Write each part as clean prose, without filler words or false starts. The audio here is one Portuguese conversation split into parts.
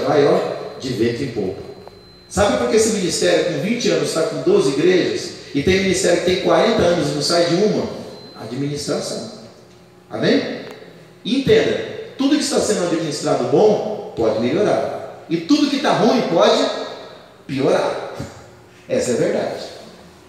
vai, ó, de vento em popa. Sabe por que esse ministério com 20 anos está com 12 igrejas? E tem ministério que tem 40 anos e não sai de uma? Administração. Amém? E entenda, tudo que está sendo administrado bom, pode melhorar. E tudo que está ruim, pode piorar. Essa é a verdade.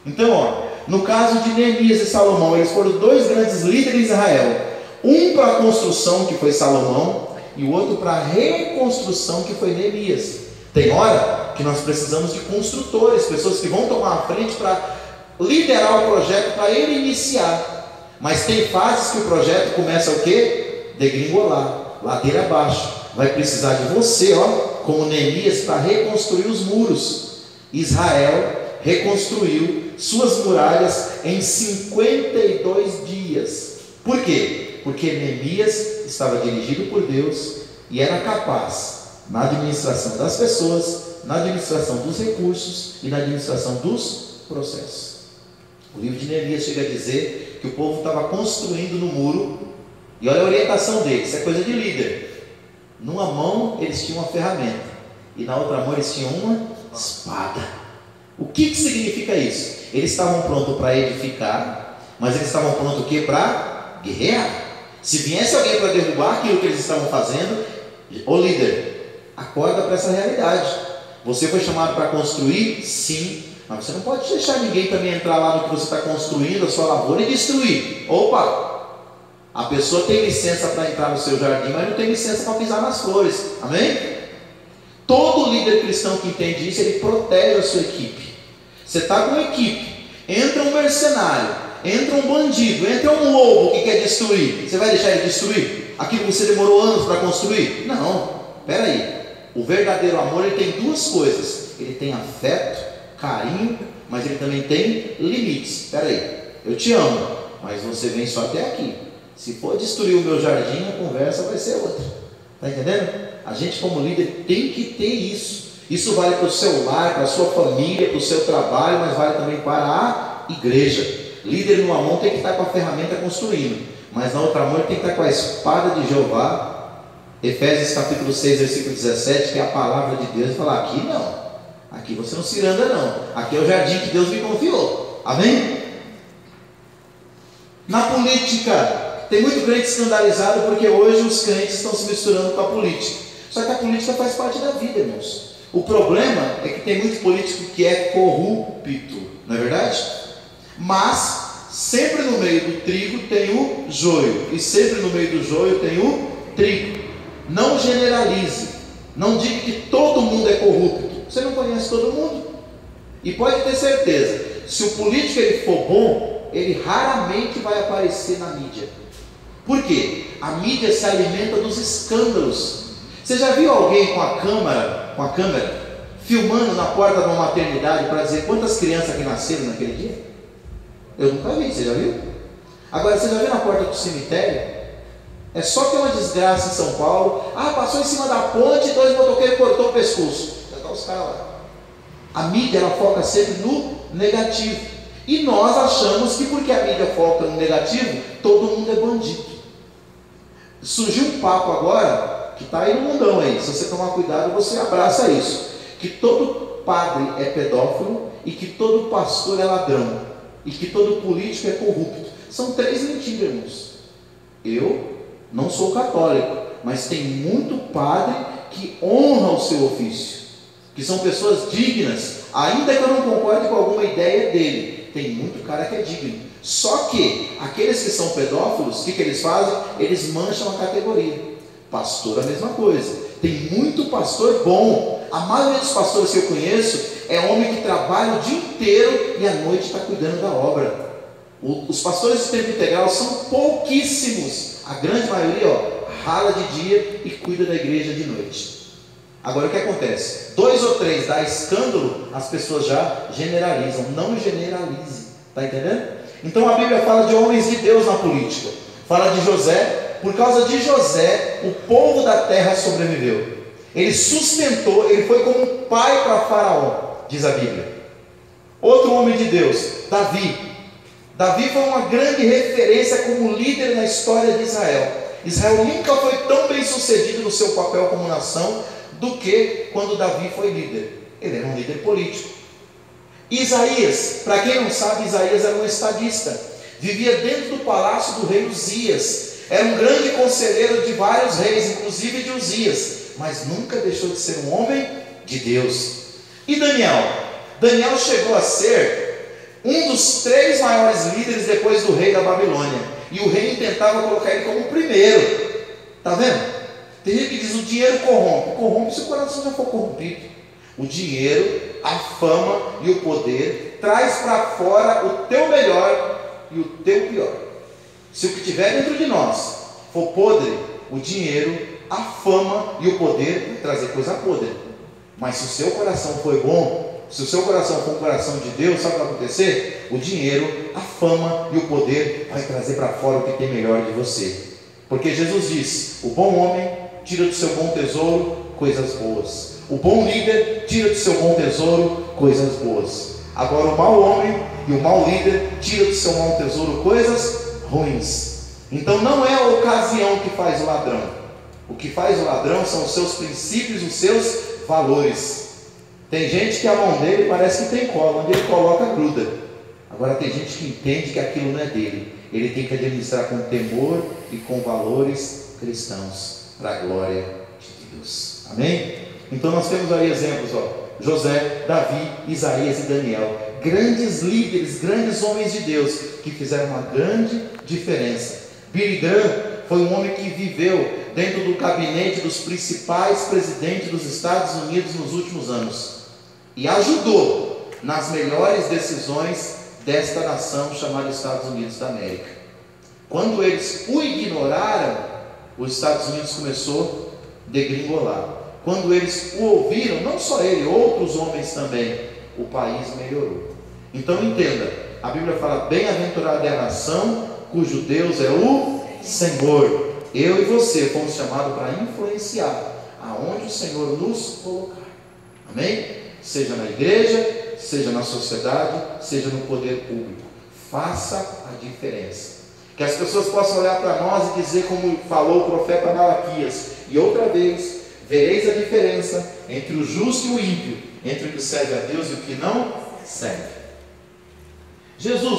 Então, ó, no caso de Neemias e Salomão, eles foram dois grandes líderes de Israel. Um para a construção, que foi Salomão, e o outro para a reconstrução, que foi Neemias. Tem hora que nós precisamos de construtores, pessoas que vão tomar a frente para liderar o projeto, para ele iniciar. Mas tem fases que o projeto começa o quê? Degringolar, ladeira abaixo. Vai precisar de você, ó, como Neemias, para reconstruir os muros. Israel reconstruiu suas muralhas em 52 dias. Por quê? Porque Neemias estava dirigido por Deus e era capaz, na administração das pessoas, na administração dos recursos e na administração dos processos. O livro de Neemias chega a dizer que o povo estava construindo no muro, e olha a orientação deles, isso é coisa de líder. Numa mão eles tinham uma ferramenta, e na outra mão eles tinham uma espada. O que significa isso? Eles estavam prontos para edificar, mas eles estavam prontos o quê? Para guerrear. Se viesse alguém para derrubar aquilo que eles estavam fazendo, ô líder, acorda para essa realidade. Você foi chamado para construir? Sim. Mas você não pode deixar ninguém também entrar lá no que você está construindo, a sua lavoura, e destruir. Opa! A pessoa tem licença para entrar no seu jardim, mas não tem licença para pisar nas flores. Amém? Todo líder cristão que entende isso, ele protege a sua equipe. Você está com uma equipe, entra um mercenário, entra um bandido, entra um lobo que quer destruir. Você vai deixar ele destruir aquilo que você demorou anos para construir? Não, espera aí. O verdadeiro amor, ele tem duas coisas. Ele tem afeto, carinho, mas ele também tem limites. Espera aí, eu te amo, mas você vem só até aqui. Se for destruir o meu jardim, a conversa vai ser outra. Está entendendo? A gente como líder tem que ter isso. Isso vale para o seu lar, para a sua família, para o seu trabalho, mas vale também para a igreja. Líder numa mão tem que estar com a ferramenta construindo, mas na outra mão ele tem que estar com a espada de Jeová. Efésios capítulo 6, versículo 17, que é a palavra de Deus, falar: aqui não, aqui você não se anda não, aqui é o jardim que Deus me confiou. Amém? Na política, tem muito crente escandalizado porque hoje os crentes estão se misturando com a política. Só que a política faz parte da vida, irmãos. O problema é que tem muito político que é corrupto, não é verdade? Mas sempre no meio do trigo tem o joio, e sempre no meio do joio tem o trigo. Não generalize, não diga que todo mundo é corrupto. Você não conhece todo mundo. E pode ter certeza, se o político ele for bom, ele raramente vai aparecer na mídia. Por quê? A mídia se alimenta dos escândalos. Você já viu alguém com a câmera filmando na porta de uma maternidade para dizer quantas crianças que nasceram naquele dia? Eu nunca vi, você já viu? Agora, você já viu na porta do cemitério? É só ter uma desgraça em São Paulo. Ah, passou em cima da ponte, 2 motoqueiros cortou o pescoço. Já está os caras lá. A mídia, ela foca sempre no negativo. E nós achamos que porque a mídia foca no negativo, todo mundo é bandido. Surgiu um papo agora que está aí no mundão aí. Se você tomar cuidado, você abraça isso. Que todo padre é pedófilo, e que todo pastor é ladrão, e que todo político é corrupto. São 3 mentiras, irmãos. Eu não sou católico, mas tem muito padre que honra o seu ofício, que são pessoas dignas, ainda que eu não concorde com alguma ideia dele. Tem muito cara que é digno. Só que aqueles que são pedófilos, o que eles fazem? Eles mancham a categoria. Pastor, a mesma coisa. Tem muito pastor bom. A maioria dos pastores que eu conheço é homem que trabalha o dia inteiro e à noite está cuidando da obra. Os pastores de tempo integral são pouquíssimos. A grande maioria, rala de dia e cuida da igreja de noite. Agora o que acontece? 2 ou 3 dá escândalo, as pessoas já generalizam. Não generalize. Está entendendo? Então a Bíblia fala de homens de Deus na política. Fala de José. Por causa de José, o povo da terra sobreviveu. Ele sustentou, ele foi como um pai para Faraó, diz a Bíblia. Outro homem de Deus, Davi. Davi foi uma grande referência como líder na história de Israel. Israel nunca foi tão bem sucedido no seu papel como nação do que quando Davi foi líder. Ele era um líder político. Isaías, para quem não sabe, Isaías era um estadista, vivia dentro do palácio do rei Uzias, era um grande conselheiro de vários reis, inclusive de Uzias, mas nunca deixou de ser um homem de Deus. E Daniel? Daniel chegou a ser um dos 3 maiores líderes depois do rei da Babilônia, e o rei tentava colocar ele como o primeiro. Está vendo? Tem gente que diz: o dinheiro corrompe se o coração já for corrompido. O dinheiro, a fama e o poder traz para fora o teu melhor e o teu pior. Se o que tiver dentro de nós for podre, o dinheiro, a fama e o poder vai trazer coisa podre. Mas se o seu coração for bom, se o seu coração for um coração de Deus, sabe o que vai acontecer? O dinheiro, a fama e o poder vai trazer para fora o que tem melhor de você. Porque Jesus disse: o bom homem tira do seu bom tesouro coisas boas. O bom líder tira do seu bom tesouro coisas boas. Agora o mau homem e o mau líder tira do seu mau tesouro coisas ruins. Então não é a ocasião que faz o ladrão. O que faz o ladrão são os seus princípios, os seus valores. Tem gente que a mão dele parece que tem cola, onde ele coloca gruda. Agora tem gente que entende que aquilo não é dele. Ele tem que administrar com temor e com valores cristãos, para a glória de Deus. Amém? Então nós temos aí exemplos, José, Davi, Isaías e Daniel, grandes líderes, grandes homens de Deus, que fizeram uma grande diferença. Billy Graham foi um homem que viveu dentro do gabinete dos principais presidentes dos Estados Unidos nos últimos anos, e ajudou nas melhores decisões desta nação chamada Estados Unidos da América. Quando eles o ignoraram, os Estados Unidos começou a degringolar. Quando eles o ouviram, não só ele, outros homens também, o país melhorou. Então entenda, a Bíblia fala: bem-aventurada é a nação cujo Deus é o Senhor. Eu e você fomos chamados para influenciar aonde o Senhor nos colocar. Amém? Seja na igreja, seja na sociedade, seja no poder público. Faça a diferença. Que as pessoas possam olhar para nós e dizer, como falou o profeta Malaquias: e outra vez vereis a diferença entre o justo e o ímpio, entre o que serve a Deus e o que não serve. Jesus